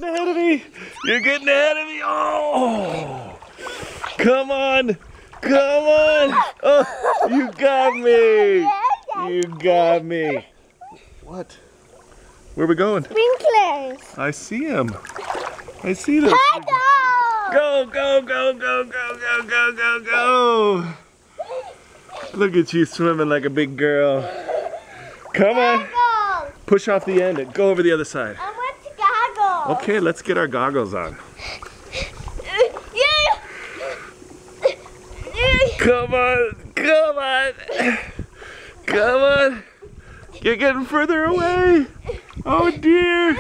Ahead of me! You're getting ahead of me! Oh! Come on! Come on! Oh, you got me! You got me! What? Where are we going? Sprinklers. I see them. I see them. Go, go, go, go, go, go, go, go, go! Look at you swimming like a big girl. Come on. Push off the end and go over the other side. I want the goggles. Okay, let's get our goggles on. Come on, come on. Come on. You're getting further away. Oh dear.